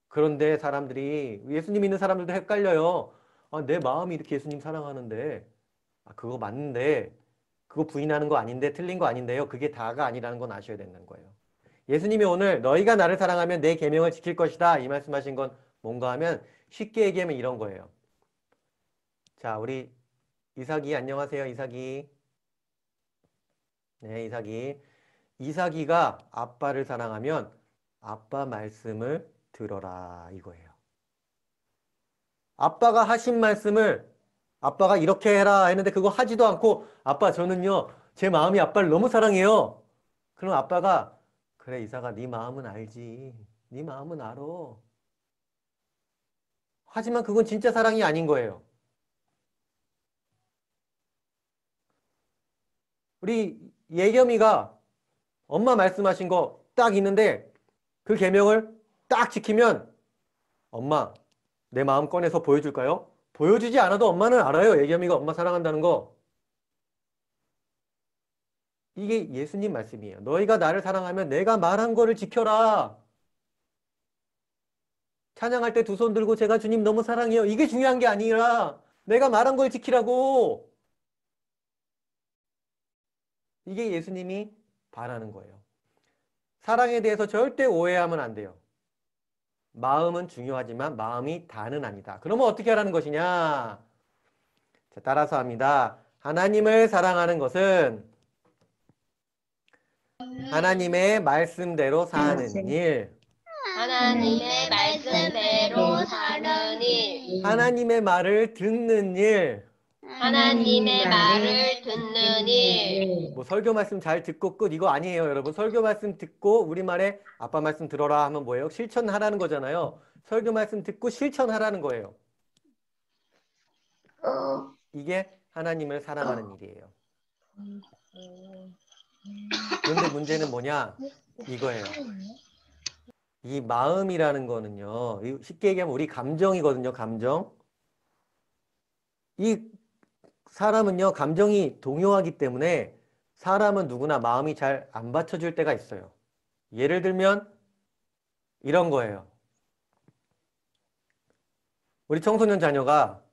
그런데 사람들이 예수님 믿는 사람들도 헷갈려요. 아, 내 마음이 이렇게 예수님 사랑하는데 그거 맞는데 그거 부인하는 거 아닌데 틀린 거 아닌데요. 그게 다가 아니라는 건 아셔야 되는 거예요. 예수님이 오늘 너희가 나를 사랑하면 내 계명을 지킬 것이다 이 말씀하신 건 뭔가 하면 쉽게 얘기하면 이런 거예요. 자, 우리 이삭이 안녕하세요. 이삭이. 네, 이삭이. 이삭이가 아빠를 사랑하면 아빠 말씀을 들어라 이거예요. 아빠가 하신 말씀을 아빠가 이렇게 해라 했는데 그거 하지도 않고 아빠 저는요 제 마음이 아빠를 너무 사랑해요. 그럼 아빠가 그래 이삭아 네 마음은 알지. 네 마음은 알아. 하지만 그건 진짜 사랑이 아닌 거예요. 우리 예겸이가 엄마 말씀하신 거 딱 있는데 그 계명을 딱 지키면 엄마 내 마음 꺼내서 보여줄까요? 보여주지 않아도 엄마는 알아요. 예겸이가 엄마 사랑한다는 거. 이게 예수님 말씀이에요. 너희가 나를 사랑하면 내가 말한 거를 지켜라. 찬양할 때 두 손 들고 제가 주님 너무 사랑해요. 이게 중요한 게 아니라 내가 말한 걸 지키라고. 이게 예수님이 바라는 거예요. 사랑에 대해서 절대 오해하면 안 돼요. 마음은 중요하지만 마음이 다는 아니다. 그러면 어떻게 하라는 것이냐? 자, 따라서 합니다. 하나님을 사랑하는 것은 하나님의 말씀대로 사는 일. 하나님의 말씀대로 사는 일, 하나님의 말을 듣는 일. 하나님의 말을 듣는 일, 뭐 설교 말씀 잘 듣고 끝 이거 아니에요, 여러분. 설교 말씀 듣고 우리말에 아빠 말씀 들어라 하면 뭐예요? 실천하라는 거잖아요. 설교 말씀 듣고 실천하라는 거예요. 이게 하나님을 사랑하는 일이에요. 그런데 문제는 뭐냐? 이거예요. 이 마음이라는 거는요. 쉽게 얘기하면 우리 감정이거든요. 감정. 이 사람은요. 감정이 동요하기 때문에 사람은 누구나 마음이 잘 안 받쳐줄 때가 있어요. 예를 들면 이런 거예요. 우리 청소년 자녀가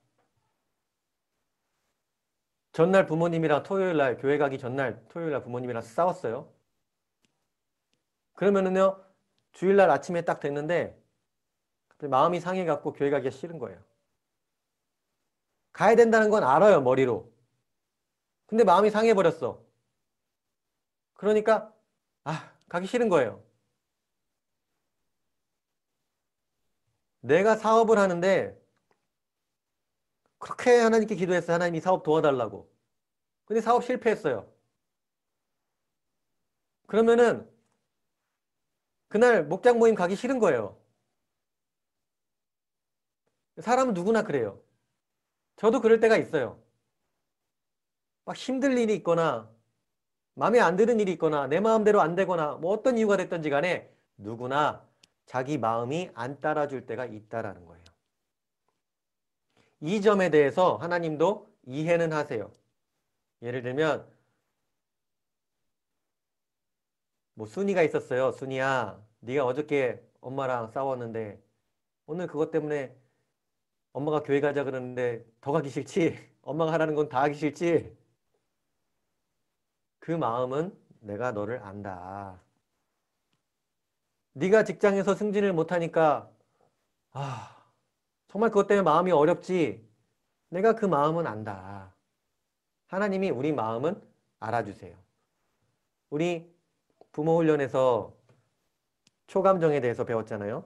전날 부모님이랑 토요일날 교회 가기 전날 토요일날 부모님이랑 싸웠어요. 그러면은요. 주일날 아침에 딱 됐는데 갑자기 마음이 상해갖고 교회 가기가 싫은 거예요. 가야 된다는 건 알아요. 머리로. 근데 마음이 상해버렸어. 그러니까 가기 싫은 거예요. 내가 사업을 하는데 그렇게 하나님께 기도했어요. 하나님이 사업 도와달라고. 근데 사업 실패했어요. 그러면은 그날 목장 모임 가기 싫은 거예요. 사람은 누구나 그래요. 저도 그럴 때가 있어요. 막 힘들 일이 있거나 마음에 안 드는 일이 있거나 내 마음대로 안 되거나 뭐 어떤 이유가 됐든지 간에 누구나 자기 마음이 안 따라줄 때가 있다라는 거예요. 이 점에 대해서 하나님도 이해는 하세요. 예를 들면 뭐 순이가 있었어요. 순이야, 네가 어저께 엄마랑 싸웠는데 오늘 그것 때문에 엄마가 교회 가자 그러는데 더 가기 싫지? 엄마가 하라는 건 다 하기 싫지? 그 마음은 내가 너를 안다. 네가 직장에서 승진을 못하니까 정말 그것 때문에 마음이 어렵지? 내가 그 마음은 안다. 하나님이 우리 마음은 알아주세요. 우리 부모 훈련에서 초감정에 대해서 배웠잖아요.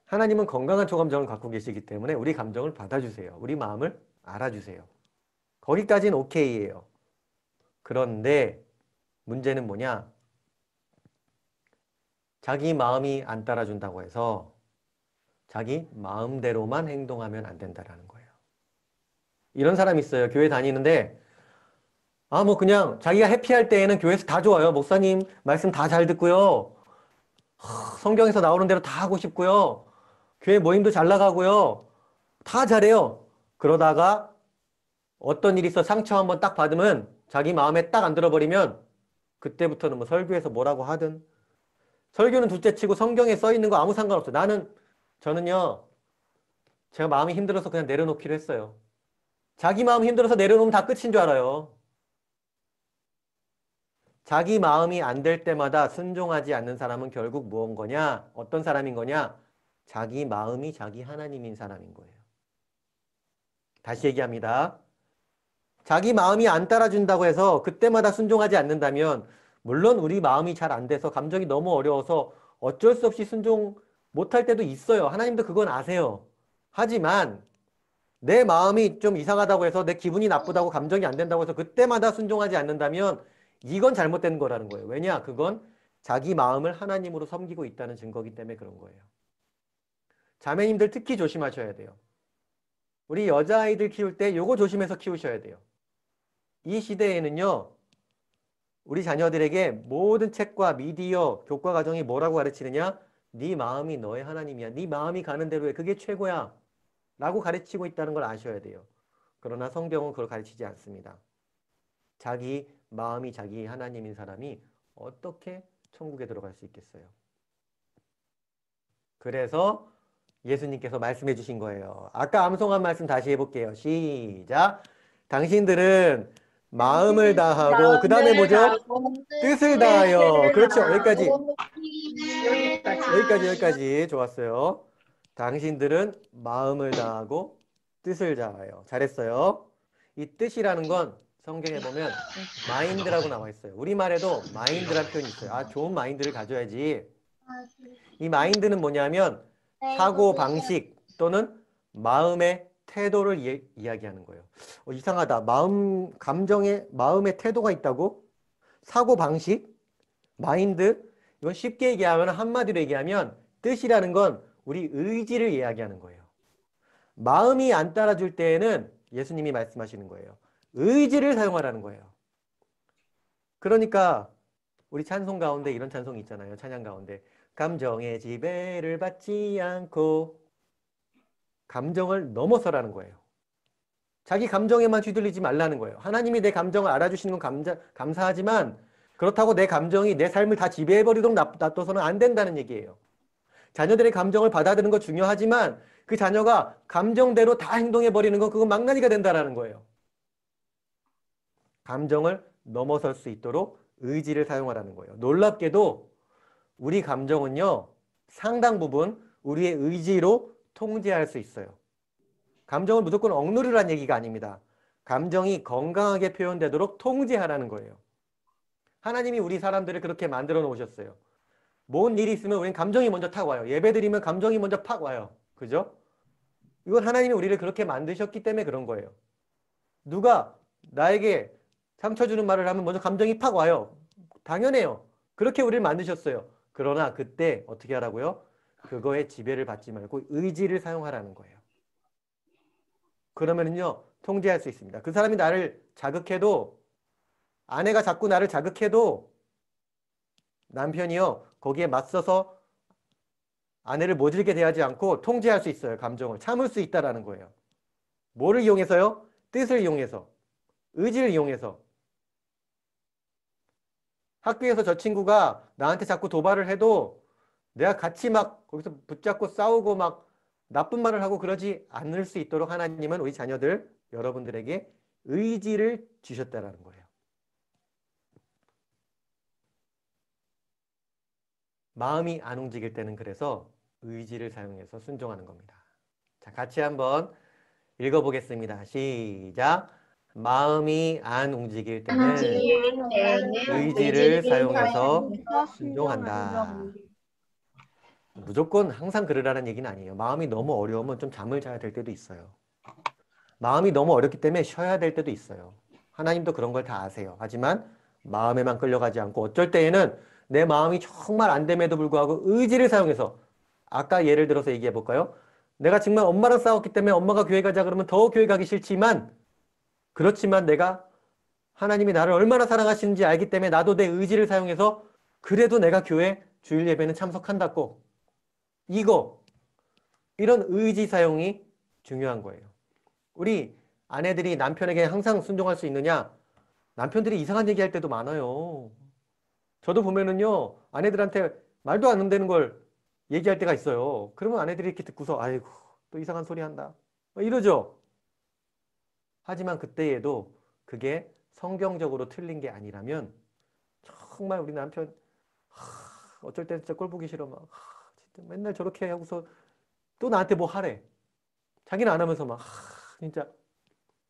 하나님은 건강한 초감정을 갖고 계시기 때문에 우리 감정을 받아주세요. 우리 마음을 알아주세요. 거기까지는 오케이예요. 그런데 문제는 뭐냐? 자기 마음이 안 따라준다고 해서 자기 마음대로만 행동하면 안 된다라는 거예요. 이런 사람이 있어요. 교회 다니는데 뭐 그냥 자기가 해피할 때에는 교회에서 다 좋아요. 목사님 말씀 다 잘 듣고요. 성경에서 나오는 대로 다 하고 싶고요. 교회 모임도 잘 나가고요. 다 잘해요. 그러다가 어떤 일이 있어 상처 한번 딱 받으면 자기 마음에 딱 안 들어버리면 그때부터는 뭐 설교에서 뭐라고 하든 설교는 둘째치고 성경에 써 있는 거 아무 상관없어요. 저는요 제가 마음이 힘들어서 그냥 내려놓기로 했어요. 자기 마음 힘들어서 내려놓으면 다 끝인 줄 알아요. 자기 마음이 안 될 때마다 순종하지 않는 사람은 결국 무언 거냐? 어떤 사람인 거냐? 자기 마음이 자기 하나님인 사람인 거예요. 다시 얘기합니다. 자기 마음이 안 따라준다고 해서 그때마다 순종하지 않는다면 물론 우리 마음이 잘 안 돼서 감정이 너무 어려워서 어쩔 수 없이 순종 못할 때도 있어요. 하나님도 그건 아세요. 하지만 내 마음이 좀 이상하다고 해서 내 기분이 나쁘다고 감정이 안 된다고 해서 그때마다 순종하지 않는다면 이건 잘못된 거라는 거예요. 왜냐? 그건 자기 마음을 하나님으로 섬기고 있다는 증거이기 때문에 그런 거예요. 자매님들 특히 조심하셔야 돼요. 우리 여자아이들 키울 때 요거 조심해서 키우셔야 돼요. 이 시대에는요. 우리 자녀들에게 모든 책과 미디어, 교과 과정이 뭐라고 가르치느냐? 네 마음이 너의 하나님이야. 네 마음이 가는 대로 해. 그게 최고야. 라고 가르치고 있다는 걸 아셔야 돼요. 그러나 성경은 그걸 가르치지 않습니다. 자기 마음이 자기 하나님인 사람이 어떻게 천국에 들어갈 수 있겠어요? 그래서 예수님께서 말씀해 주신 거예요. 아까 암송한 말씀 다시 해볼게요. 시작. 당신들은 마음을 다하고 그 다음에 뭐죠? 뜻을 다하여. 그렇죠. 여기까지. 여기까지. 좋았어요. 당신들은 마음을 다하고 뜻을 다하여. 잘했어요. 이 뜻이라는 건 성경에 보면 마인드라고 나와 있어요. 우리말에도 마인드라는 표현이 있어요. 좋은 마인드를 가져야지. 이 마인드는 뭐냐면 사고 방식 또는 마음의 태도를 이야기하는 거예요. 이상하다. 마음의 태도가 있다고? 사고 방식, 마인드. 이건 쉽게 얘기하면 한마디로 얘기하면 뜻이라는 건 우리 의지를 이야기하는 거예요. 마음이 안 따라줄 때에는 예수님이 말씀하시는 거예요. 의지를 사용하라는 거예요. 그러니까 우리 찬송 가운데 이런 찬송이 있잖아요. 찬양 가운데. 감정의 지배를 받지 않고 감정을 넘어서라는 거예요. 자기 감정에만 휘둘리지 말라는 거예요. 하나님이 내 감정을 알아주시는 건 감사하지만 그렇다고 내 감정이 내 삶을 다 지배해버리도록 놔둬서는 안 된다는 얘기예요. 자녀들의 감정을 받아들이는 거 중요하지만 그 자녀가 감정대로 다 행동해버리는 건 그건 망나니가 된다는 거예요. 감정을 넘어설 수 있도록 의지를 사용하라는 거예요. 놀랍게도 우리 감정은요. 상당 부분 우리의 의지로 통제할 수 있어요. 감정을 무조건 억누르라는 얘기가 아닙니다. 감정이 건강하게 표현되도록 통제하라는 거예요. 하나님이 우리 사람들을 그렇게 만들어 놓으셨어요. 뭔 일이 있으면 우리는 감정이 먼저 탁 와요. 예배 드리면 감정이 먼저 팍 와요. 그죠? 이건 하나님이 우리를 그렇게 만드셨기 때문에 그런 거예요. 누가 나에게 상처 주는 말을 하면 먼저 감정이 팍 와요. 당연해요. 그렇게 우리를 만드셨어요. 그러나 그때 어떻게 하라고요? 그거에 지배를 받지 말고 의지를 사용하라는 거예요. 그러면은요, 통제할 수 있습니다. 그 사람이 나를 자극해도, 아내가 자꾸 나를 자극해도 남편이요, 거기에 맞서서 아내를 모질게 대하지 않고 통제할 수 있어요. 감정을. 참을 수 있다라는 거예요. 뭐를 이용해서요? 뜻을 이용해서. 의지를 이용해서. 학교에서 저 친구가 나한테 자꾸 도발을 해도 내가 같이 막 거기서 붙잡고 싸우고 막 나쁜 말을 하고 그러지 않을 수 있도록 하나님은 우리 자녀들, 여러분들에게 의지를 주셨다라는 거예요. 마음이 안 움직일 때는 그래서 의지를 사용해서 순종하는 겁니다. 자, 같이 한번 읽어보겠습니다. 시작. 마음이 안 움직일 때는 의지를 사용해서 순종한다. 무조건 항상 그러라는 얘기는 아니에요. 마음이 너무 어려우면 좀 잠을 자야 될 때도 있어요. 마음이 너무 어렵기 때문에 쉬어야 될 때도 있어요. 하나님도 그런 걸 다 아세요. 하지만 마음에만 끌려가지 않고 어쩔 때에는 내 마음이 정말 안 됨에도 불구하고 의지를 사용해서, 아까 예를 들어서 얘기해 볼까요? 내가 정말 엄마랑 싸웠기 때문에 엄마가 교회 가자 그러면 더 교회 가기 싫지만, 그렇지만 내가 하나님이 나를 얼마나 사랑하시는지 알기 때문에 나도 내 의지를 사용해서 그래도 내가 교회 주일 예배는 참석한다고. 이런 의지 사용이 중요한 거예요. 우리 아내들이 남편에게 항상 순종할 수 있느냐? 남편들이 이상한 얘기할 때도 많아요. 저도 보면은요, 아내들한테 말도 안 되는 걸 얘기할 때가 있어요. 그러면 아내들이 이렇게 듣고서 아이고 또 이상한 소리 한다 이러죠. 하지만 그때에도 그게 성경적으로 틀린 게 아니라면 정말 우리 남편 어쩔 때 진짜 꼴 보기 싫어 막 진짜 맨날 저렇게 하고서 또 나한테 뭐 하래. 자기는 안 하면서 막 진짜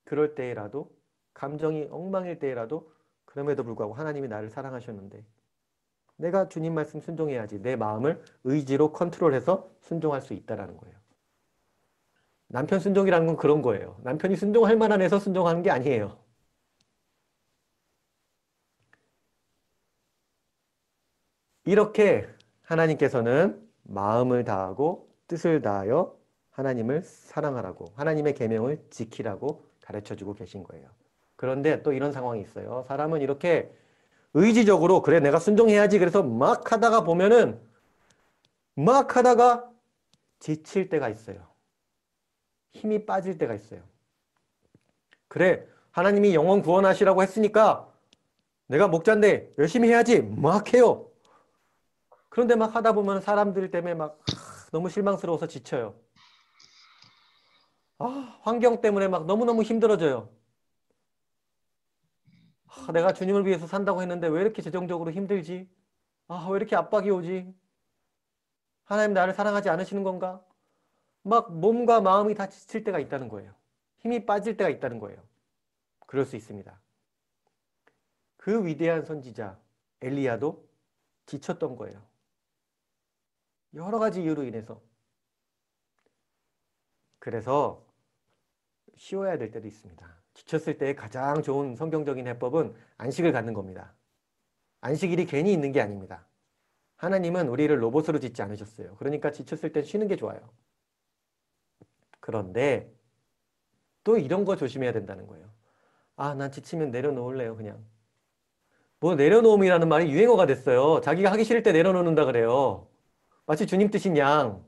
그럴 때라도, 감정이 엉망일 때라도, 그럼에도 불구하고 하나님이 나를 사랑하셨는데 내가 주님 말씀 순종해야지. 내 마음을 의지로 컨트롤해서 순종할 수 있다라는 거예요. 남편 순종이라는 건 그런 거예요. 남편이 순종할 만한 해서 순종하는 게 아니에요. 이렇게 하나님께서는 마음을 다하고 뜻을 다하여 하나님을 사랑하라고, 하나님의 계명을 지키라고 가르쳐주고 계신 거예요. 그런데 또 이런 상황이 있어요. 사람은 이렇게 의지적으로 그래 내가 순종해야지 그래서 막 하다가 보면은 막 하다가 지칠 때가 있어요. 힘이 빠질 때가 있어요. 그래 하나님이 영혼 구원하시라고 했으니까 내가 목자인데 열심히 해야지 막 해요. 그런데 막 하다 보면 사람들 때문에 막 너무 실망스러워서 지쳐요. 환경 때문에 막 너무너무 힘들어져요. 내가 주님을 위해서 산다고 했는데 왜 이렇게 재정적으로 힘들지? 왜 이렇게 압박이 오지? 하나님 나를 사랑하지 않으시는 건가? 막 몸과 마음이 다 지칠 때가 있다는 거예요. 힘이 빠질 때가 있다는 거예요. 그럴 수 있습니다. 그 위대한 선지자 엘리야도 지쳤던 거예요. 여러 가지 이유로 인해서. 그래서 쉬어야 될 때도 있습니다. 지쳤을 때 가장 좋은 성경적인 해법은 안식을 갖는 겁니다. 안식일이 괜히 있는 게 아닙니다. 하나님은 우리를 로봇으로 짓지 않으셨어요. 그러니까 지쳤을 때 쉬는 게 좋아요. 그런데 또 이런 거 조심해야 된다는 거예요. 난 지치면 내려놓을래요, 그냥. 뭐 내려놓음이라는 말이 유행어가 됐어요. 자기가 하기 싫을 때 내려놓는다 그래요. 마치 주님 뜻인 양.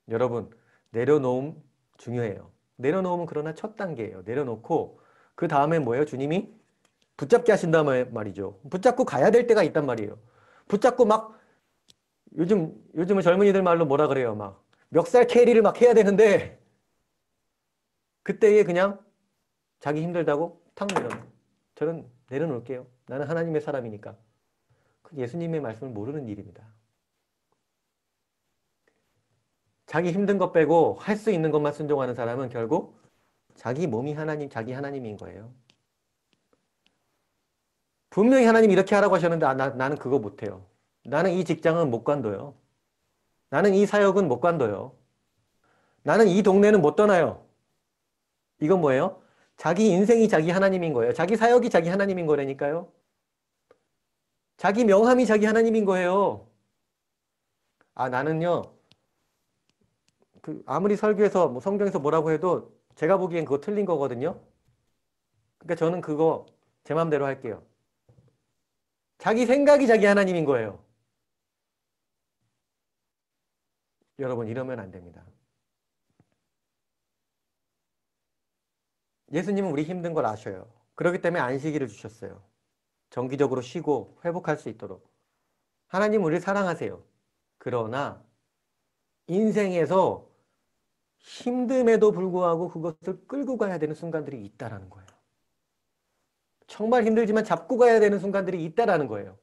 여러분, 내려놓음 중요해요. 내려놓으면 그러나 첫 단계예요. 내려놓고 그 다음에 뭐예요? 주님이 붙잡게 하신다는 말이죠. 붙잡고 가야 될 때가 있단 말이에요. 붙잡고 막 요즘은 젊은이들 말로 뭐라 그래요? 막 멱살 캐리를 막 해야 되는데 그때에 그냥 자기 힘들다고 탁 내려놔. 저는 내려놓을게요. 나는 하나님의 사람이니까. 그 예수님의 말씀을 모르는 일입니다. 자기 힘든 것 빼고 할 수 있는 것만 순종하는 사람은 결국 자기 몸이 하나님, 자기 하나님인 거예요. 분명히 하나님 이렇게 하라고 하셨는데 나는 그거 못해요. 나는 이 직장은 못 관둬요. 나는 이 사역은 못 관둬요. 나는 이 동네는 못 떠나요. 이건 뭐예요? 자기 인생이 자기 하나님인 거예요. 자기 사역이 자기 하나님인 거라니까요. 자기 명함이 자기 하나님인 거예요. 아, 나는요, 아무리 설교에서, 뭐 성경에서 뭐라고 해도 제가 보기엔 그거 틀린 거거든요. 그러니까 저는 그거 제 마음대로 할게요. 자기 생각이 자기 하나님인 거예요. 여러분, 이러면 안 됩니다. 예수님은 우리 힘든 걸 아셔요. 그렇기 때문에 안식일을 주셨어요. 정기적으로 쉬고 회복할 수 있도록. 하나님 우리를 사랑하세요. 그러나 인생에서 힘듦에도 불구하고 그것을 끌고 가야 되는 순간들이 있다라는 거예요. 정말 힘들지만 잡고 가야 되는 순간들이 있다라는 거예요.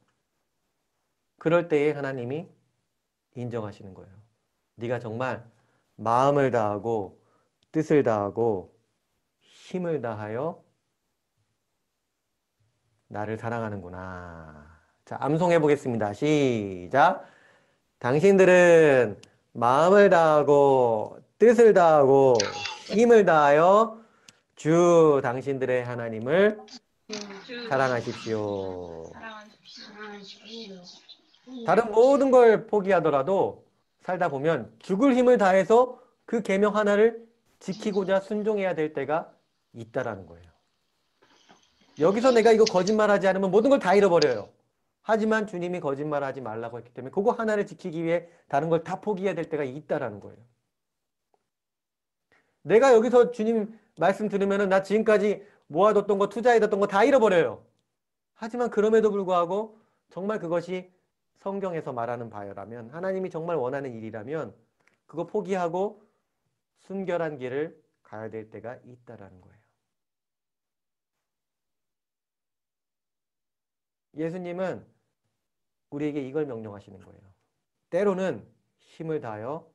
그럴 때에 하나님이 인정하시는 거예요. 네가 정말 마음을 다하고 뜻을 다하고 힘을 다하여 나를 사랑하는구나. 자, 암송해 보겠습니다. 시작. 당신들은 마음을 다하고 뜻을 다하고 힘을 다하여 주 당신들의 하나님을 사랑하십시오. 다른 모든 걸 포기하더라도 살다 보면 죽을 힘을 다해서 그 계명 하나를 지키고자 순종해야 될 때가 있다라는 거예요. 여기서 내가 이거 거짓말하지 않으면 모든 걸 다 잃어버려요. 하지만 주님이 거짓말하지 말라고 했기 때문에 그거 하나를 지키기 위해 다른 걸 다 포기해야 될 때가 있다라는 거예요. 내가 여기서 주님 말씀 들으면은 나 지금까지 모아뒀던 거, 투자해뒀던 거 다 잃어버려요. 하지만 그럼에도 불구하고 정말 그것이 성경에서 말하는 바라면 하나님이 정말 원하는 일이라면 그거 포기하고 순결한 길을 가야 될 때가 있다라는 거예요. 예수님은 우리에게 이걸 명령하시는 거예요. 때로는 힘을 다하여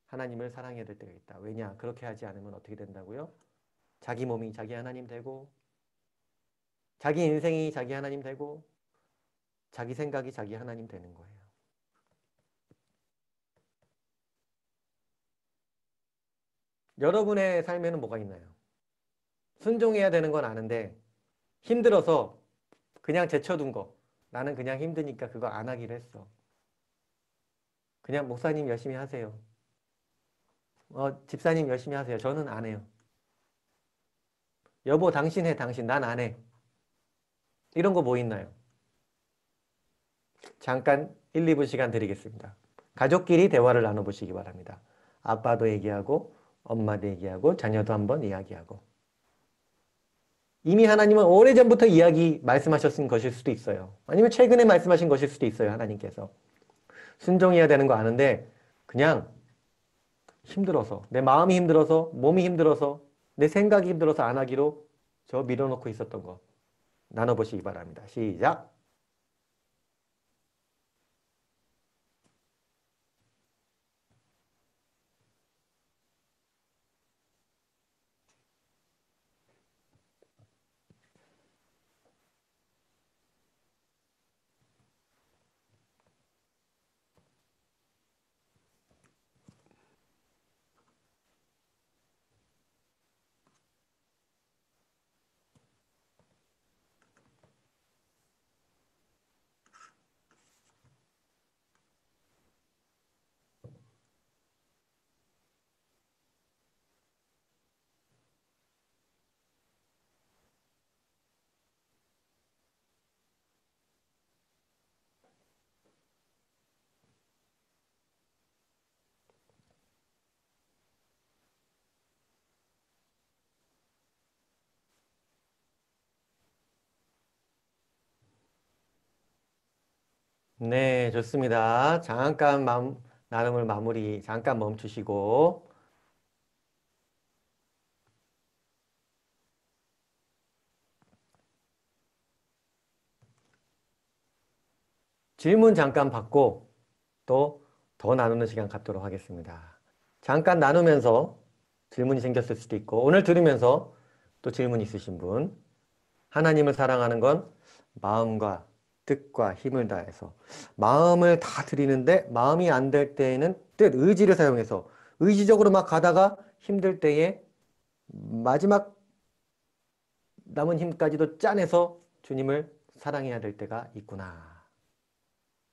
하나님을 사랑해야 될 때가 있다. 왜냐? 그렇게 하지 않으면 어떻게 된다고요? 자기 몸이 자기 하나님 되고 자기 인생이 자기 하나님 되고 자기 생각이 자기 하나님 되는 거예요. 여러분의 삶에는 뭐가 있나요? 순종해야 되는 건 아는데 힘들어서 그냥 제쳐둔 거. 나는 그냥 힘드니까 그거 안 하기로 했어. 그냥 목사님 열심히 하세요. 집사님 열심히 하세요. 저는 안 해요. 여보 당신 해 당신. 난 안 해. 이런 거 뭐 있나요? 잠깐 1, 2분 시간 드리겠습니다. 가족끼리 대화를 나눠보시기 바랍니다. 아빠도 얘기하고 엄마도 얘기하고 자녀도 한번 이야기하고. 이미 하나님은 오래전부터 말씀하셨은 것일 수도 있어요. 아니면 최근에 말씀하신 것일 수도 있어요. 하나님께서. 순종해야 되는 거 아는데 그냥 힘들어서 내 마음이 힘들어서 몸이 힘들어서 내 생각이 힘들어서 안 하기로 저 밀어놓고 있었던 거 나눠보시기 바랍니다. 시작! 네, 좋습니다. 잠깐 나눔을 잠깐 멈추시고 질문 잠깐 받고 또 더 나누는 시간 갖도록 하겠습니다. 잠깐 나누면서 질문이 생겼을 수도 있고 오늘 들으면서 또 질문 있으신 분 하나님을 사랑하는 건 마음과 뜻과 힘을 다해서 마음을 다 드리는데 마음이 안 될 때에는 뜻, 의지를 사용해서 의지적으로 막 가다가 힘들 때에 마지막 남은 힘까지도 짜내서 주님을 사랑해야 될 때가 있구나.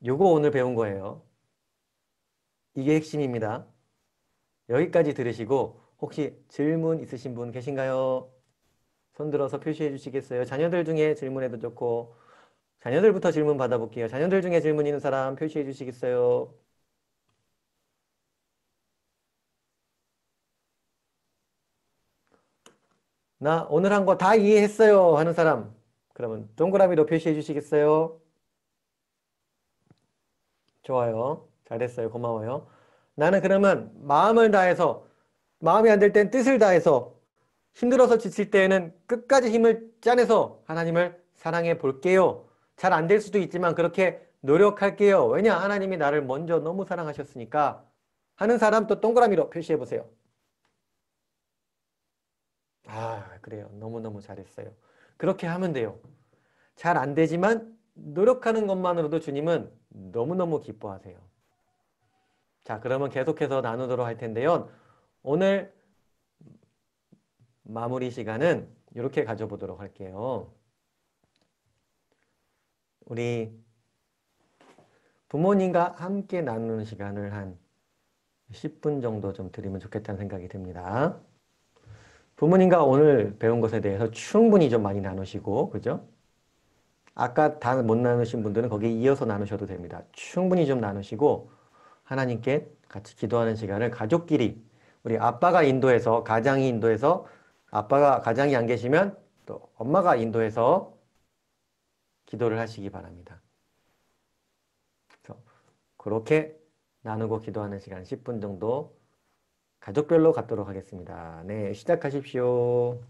요거 오늘 배운 거예요. 이게 핵심입니다. 여기까지 들으시고 혹시 질문 있으신 분 계신가요? 손 들어서 표시해 주시겠어요? 자녀들 중에 질문해도 좋고 자녀들부터 질문 받아볼게요. 자녀들 중에 질문 있는 사람 표시해 주시겠어요? 나 오늘 한 거 다 이해했어요 하는 사람 그러면 동그라미로 표시해 주시겠어요? 좋아요. 잘했어요. 고마워요. 나는 그러면 마음을 다해서 마음이 안 될 땐 뜻을 다해서 힘들어서 지칠 때에는 끝까지 힘을 짜내서 하나님을 사랑해 볼게요. 잘 안 될 수도 있지만 그렇게 노력할게요. 왜냐? 하나님이 나를 먼저 너무 사랑하셨으니까 하는 사람 또 동그라미로 표시해 보세요. 아, 그래요. 너무너무 잘했어요. 그렇게 하면 돼요. 잘 안 되지만 노력하는 것만으로도 주님은 너무너무 기뻐하세요. 자, 그러면 계속해서 나누도록 할 텐데요. 오늘 마무리 시간은 이렇게 가져보도록 할게요. 우리 부모님과 함께 나누는 시간을 한 10분 정도 좀 드리면 좋겠다는 생각이 듭니다. 부모님과 오늘 배운 것에 대해서 충분히 좀 많이 나누시고, 그죠? 아까 다 못 나누신 분들은 거기에 이어서 나누셔도 됩니다. 충분히 좀 나누시고, 하나님께 같이 기도하는 시간을 가족끼리, 우리 아빠가 인도해서, 가장이 인도해서, 아빠가 가장이 안 계시면 또 엄마가 인도해서 기도를 하시기 바랍니다. 그래서 그렇게 나누고 기도하는 시간 10분 정도 가족별로 갖도록 하겠습니다. 네, 시작하십시오.